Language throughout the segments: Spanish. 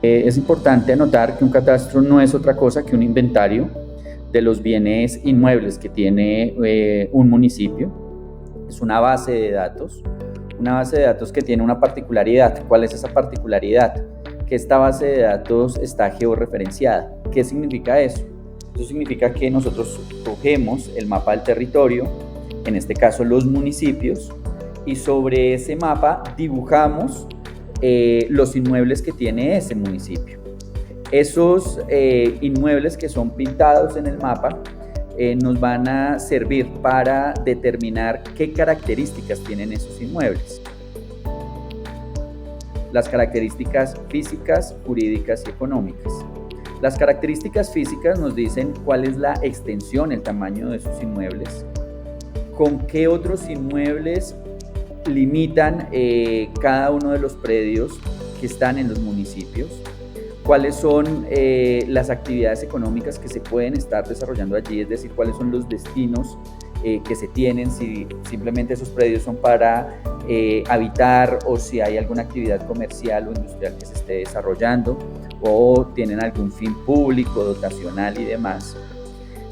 Es importante anotar que un catastro no es otra cosa que un inventario de los bienes inmuebles que tiene un municipio. Es una base de datos que tiene una particularidad. ¿Cuál es esa particularidad? Que esta base de datos está georreferenciada. ¿Qué significa eso? Eso significa que nosotros cogemos el mapa del territorio, en este caso los municipios, y sobre ese mapa dibujamos los inmuebles que tiene ese municipio. Esos inmuebles que son pintados en el mapa nos van a servir para determinar qué características tienen esos inmuebles. Las características físicas, jurídicas y económicas. Las características físicas nos dicen cuál es la extensión, el tamaño de esos inmuebles, con qué otros inmuebles limitan cada uno de los predios que están en los municipios, cuáles son las actividades económicas que se pueden estar desarrollando allí, es decir, cuáles son los destinos que se tienen, si simplemente esos predios son para habitar o si hay alguna actividad comercial o industrial que se esté desarrollando o tienen algún fin público, dotacional y demás.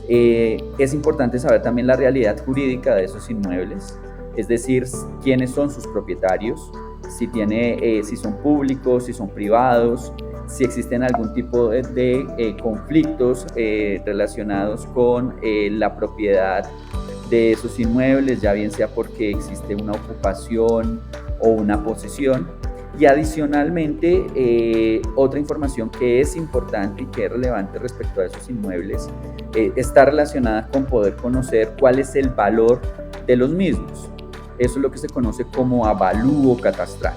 Es importante saber también la realidad jurídica de esos inmuebles, es decir, quiénes son sus propietarios, si son públicos, si son privados, si existen algún tipo de conflictos relacionados con la propiedad de esos inmuebles, ya bien sea porque existe una ocupación o una posesión. Y adicionalmente, otra información que es importante y que es relevante respecto a esos inmuebles está relacionada con poder conocer cuál es el valor de los mismos. Eso es lo que se conoce como avalúo catastral.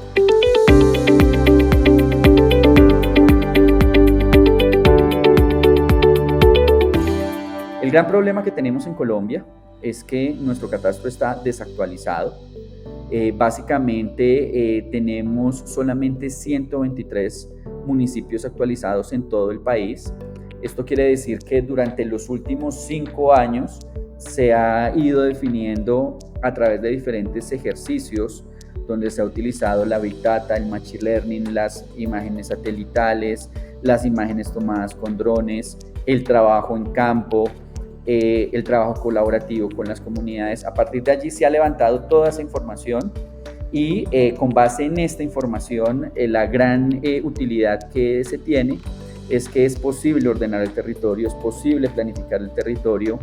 El gran problema que tenemos en Colombia es que nuestro catastro está desactualizado. Básicamente tenemos solamente 123 municipios actualizados en todo el país. Esto quiere decir que durante los últimos 5 años se ha ido definiendo a través de diferentes ejercicios donde se ha utilizado la Big Data, el Machine Learning, las imágenes satelitales, las imágenes tomadas con drones, el trabajo en campo, el trabajo colaborativo con las comunidades. A partir de allí se ha levantado toda esa información y con base en esta información la gran utilidad que se tiene es que es posible ordenar el territorio, es posible planificar el territorio,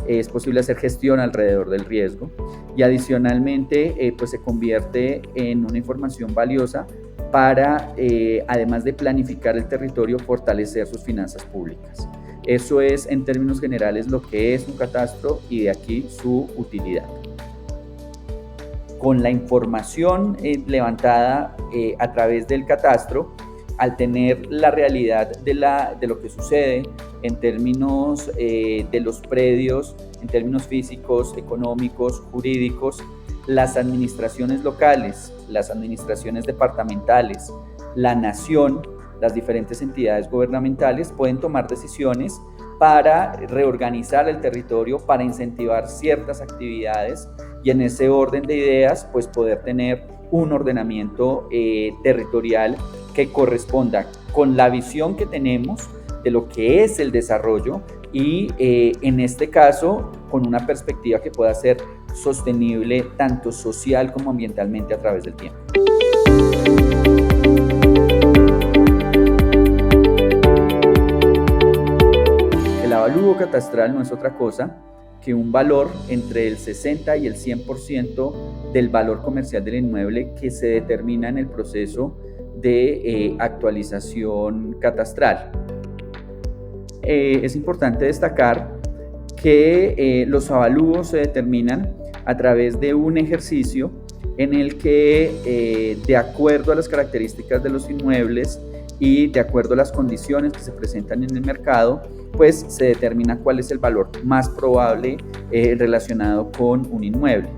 es posible hacer gestión alrededor del riesgo y adicionalmente pues se convierte en una información valiosa para, además de planificar el territorio, fortalecer sus finanzas públicas. Eso es, en términos generales, lo que es un catastro y de aquí su utilidad. Con la información levantada a través del catastro, al tener la realidad de lo que sucede en términos de los predios, en términos físicos, económicos, jurídicos, las administraciones locales, las administraciones departamentales, la nación, las diferentes entidades gubernamentales pueden tomar decisiones para reorganizar el territorio, para incentivar ciertas actividades y en ese orden de ideas pues poder tener un ordenamiento territorial que corresponda con la visión que tenemos de lo que es el desarrollo y en este caso con una perspectiva que pueda ser sostenible tanto social como ambientalmente a través del tiempo. El avalúo catastral no es otra cosa que un valor entre el 60 y el 100% del valor comercial del inmueble que se determina en el proceso de actualización catastral. Es importante destacar que los avalúos se determinan a través de un ejercicio en el que de acuerdo a las características de los inmuebles y de acuerdo a las condiciones que se presentan en el mercado, pues se determina cuál es el valor más probable relacionado con un inmueble.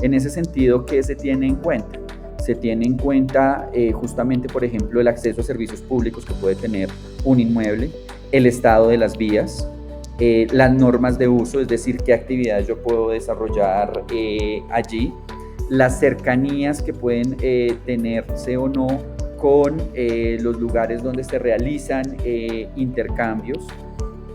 En ese sentido, ¿qué se tiene en cuenta? Se tiene en cuenta justamente, por ejemplo, el acceso a servicios públicos que puede tener un inmueble, el estado de las vías, las normas de uso, es decir, qué actividades yo puedo desarrollar allí, las cercanías que pueden tenerse o no con los lugares donde se realizan intercambios,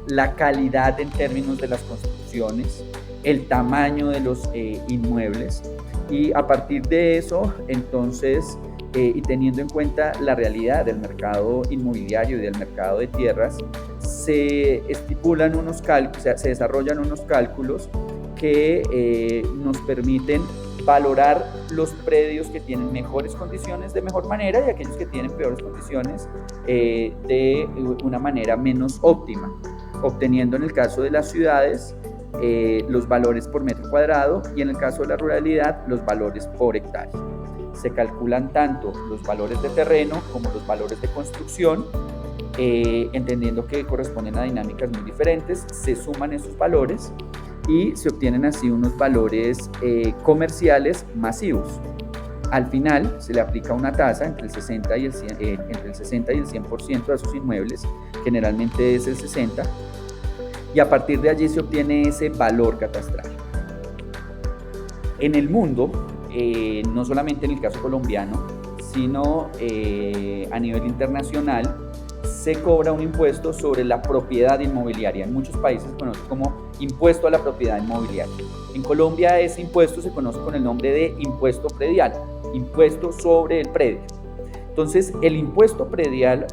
la calidad en términos de las construcciones, el tamaño de los inmuebles, y a partir de eso, entonces, y teniendo en cuenta la realidad del mercado inmobiliario y del mercado de tierras, se estipulan unos cálculos, o sea, se desarrollan unos cálculos que nos permiten valorar los predios que tienen mejores condiciones de mejor manera y aquellos que tienen peores condiciones de una manera menos óptima, obteniendo en el caso de las ciudades los valores por metro cuadrado y en el caso de la ruralidad los valores por hectárea. Se calculan tanto los valores de terreno como los valores de construcción, entendiendo que corresponden a dinámicas muy diferentes, se suman esos valores y se obtienen así unos valores comerciales masivos. Al final se le aplica una tasa entre el 60 y el 100% de esos inmuebles, generalmente es el 60%, y a partir de allí se obtiene ese valor catastral. En el mundo, no solamente en el caso colombiano, sino a nivel internacional, se cobra un impuesto sobre la propiedad inmobiliaria. En muchos países se conoce como impuesto a la propiedad inmobiliaria. En Colombia ese impuesto se conoce con el nombre de impuesto predial, impuesto sobre el predio. Entonces, el impuesto predial,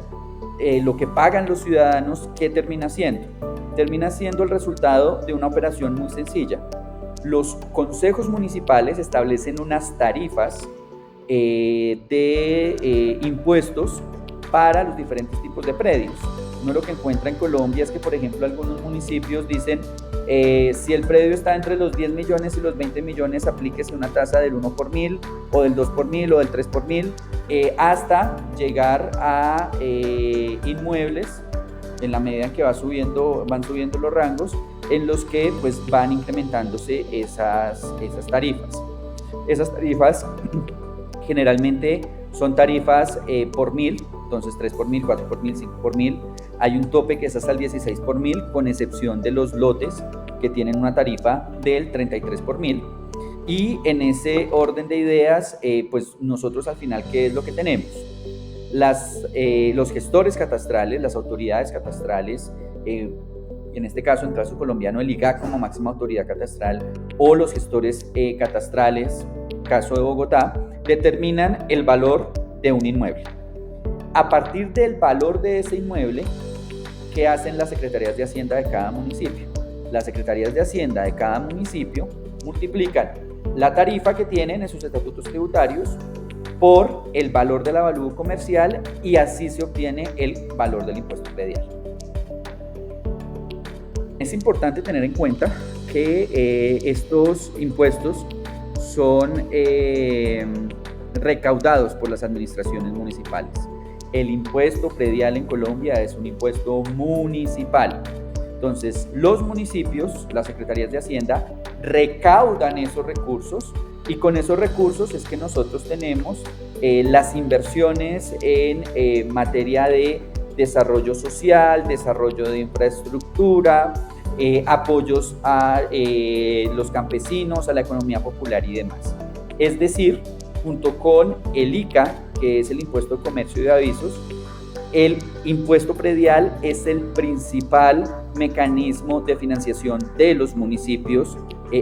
lo que pagan los ciudadanos, ¿qué termina siendo? Termina siendo el resultado de una operación muy sencilla. Los consejos municipales establecen unas tarifas de impuestos para los diferentes tipos de predios. Uno lo que encuentra en Colombia es que, por ejemplo, algunos municipios dicen si el predio está entre los 10 millones y los 20 millones, aplíquese una tasa del 1 por 1000 o del 2 por 1000 o del 3 por 1000, hasta llegar a inmuebles en la medida en que van subiendo los rangos, en los que pues van incrementándose esas tarifas. Esas tarifas generalmente son tarifas por 1000, entonces 3 por 1000, 4 por 1000, 5 por 1000. Hay un tope que es hasta el 16 por 1000, con excepción de los lotes que tienen una tarifa del 33 por 1000. Y en ese orden de ideas, pues nosotros al final, ¿qué es lo que tenemos? Los gestores catastrales, las autoridades catastrales, en este caso, en el caso colombiano, el IGAC como máxima autoridad catastral, o los gestores catastrales, caso de Bogotá, determinan el valor de un inmueble. A partir del valor de ese inmueble, ¿qué hacen las secretarías de Hacienda de cada municipio? Las secretarías de Hacienda de cada municipio multiplican la tarifa que tienen en sus estatutos tributarios por el valor del avalúo comercial y así se obtiene el valor del impuesto predial. Es importante tener en cuenta que estos impuestos son recaudados por las administraciones municipales. El impuesto predial en Colombia es un impuesto municipal. Entonces, los municipios, las secretarías de Hacienda, recaudan esos recursos y con esos recursos es que nosotros tenemos las inversiones en materia de desarrollo social, desarrollo de infraestructura, apoyos a los campesinos, a la economía popular y demás. Es decir, junto con el ICA, que es el impuesto de comercio y de avisos, el impuesto predial es el principal mecanismo de financiación de los municipios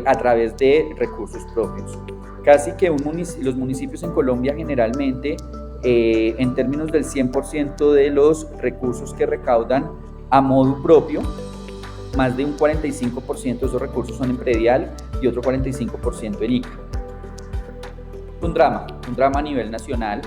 a través de recursos propios. Casi que los municipios en Colombia generalmente, en términos del 100% de los recursos que recaudan a modo propio, más de un 45% de esos recursos son en predial y otro 45% en ICA. Un drama a nivel nacional,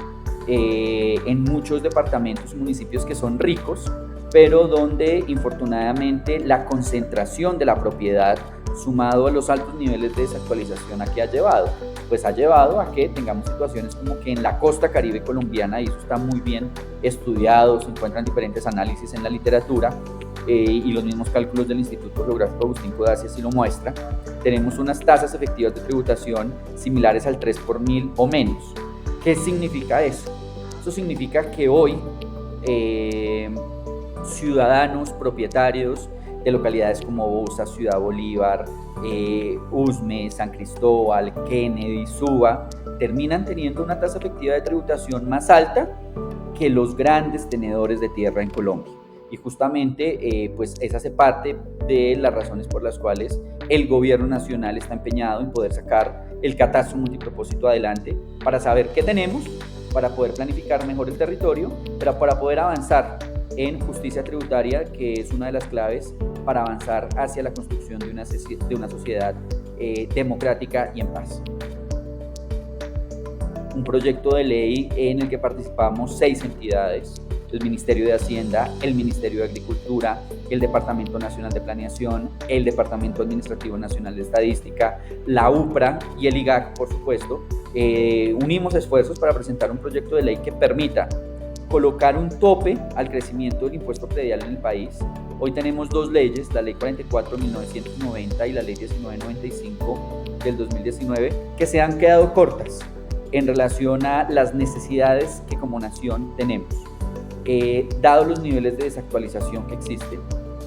en muchos departamentos y municipios que son ricos, pero donde infortunadamente la concentración de la propiedad, sumado a los altos niveles de desactualización, ¿a qué ha llevado? Pues ha llevado a que tengamos situaciones como que en la costa caribe colombiana, y eso está muy bien estudiado, se encuentran diferentes análisis en la literatura, y los mismos cálculos del Instituto Geográfico Agustín Codazzi así lo muestra, tenemos unas tasas efectivas de tributación similares al 3 por 1000 o menos. ¿Qué significa eso? Eso significa que hoy ciudadanos propietarios de localidades como Bosa, Ciudad Bolívar, Usme, San Cristóbal, Kennedy, Suba, terminan teniendo una tasa efectiva de tributación más alta que los grandes tenedores de tierra en Colombia. Y justamente pues esa hace parte de las razones por las cuales el gobierno nacional está empeñado en poder sacar el catastro multipropósito adelante para saber qué tenemos, para poder planificar mejor el territorio, pero para poder avanzar en justicia tributaria, que es una de las claves para avanzar hacia la construcción de una sociedad democrática y en paz. Un proyecto de ley en el que participamos 6 entidades: el Ministerio de Hacienda, el Ministerio de Agricultura, el Departamento Nacional de Planeación, el Departamento Administrativo Nacional de Estadística, la UPRA y el IGAC, por supuesto. Unimos esfuerzos para presentar un proyecto de ley que permita colocar un tope al crecimiento del impuesto predial en el país. Hoy tenemos 2 leyes, la Ley 44 de 1990 y la Ley 1995 del 2019, que se han quedado cortas en relación a las necesidades que como nación tenemos. Dado los niveles de desactualización que existen,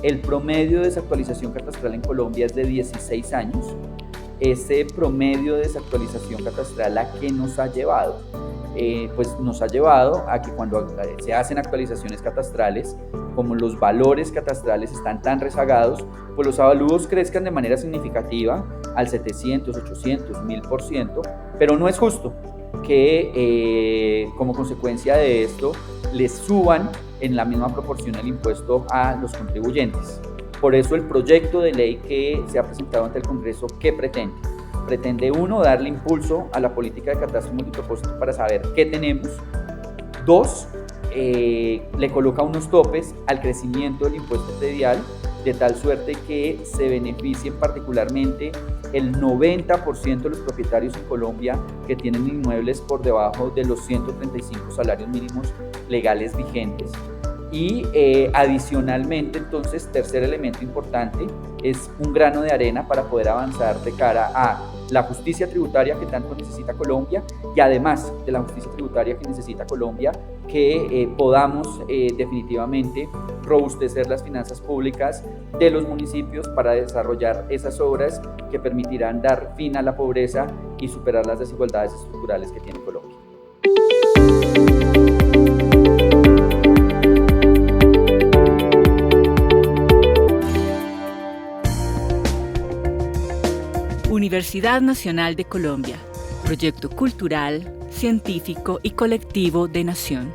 el promedio de desactualización catastral en Colombia es de 16 años. Ese promedio de desactualización catastral, ¿a qué nos ha llevado? Pues nos ha llevado a que cuando se hacen actualizaciones catastrales, como los valores catastrales están tan rezagados, pues los avalúos crezcan de manera significativa al 700, 800, 1000%, pero no es justo que como consecuencia de esto les suban en la misma proporción el impuesto a los contribuyentes. Por eso el proyecto de ley que se ha presentado ante el Congreso, ¿qué pretende? Pretende, 1, darle impulso a la política de catastro multipropósito para saber qué tenemos. 2, le coloca unos topes al crecimiento del impuesto predial, de tal suerte que se beneficien particularmente el 90% de los propietarios en Colombia que tienen inmuebles por debajo de los 135 salarios mínimos legales vigentes. Y adicionalmente, entonces, tercer elemento importante, es un grano de arena para poder avanzar de cara a la justicia tributaria que tanto necesita Colombia, y además de la justicia tributaria que necesita Colombia, que podamos definitivamente robustecer las finanzas públicas de los municipios para desarrollar esas obras que permitirán dar fin a la pobreza y superar las desigualdades estructurales que tiene Colombia. Universidad Nacional de Colombia, proyecto cultural, científico y colectivo de nación.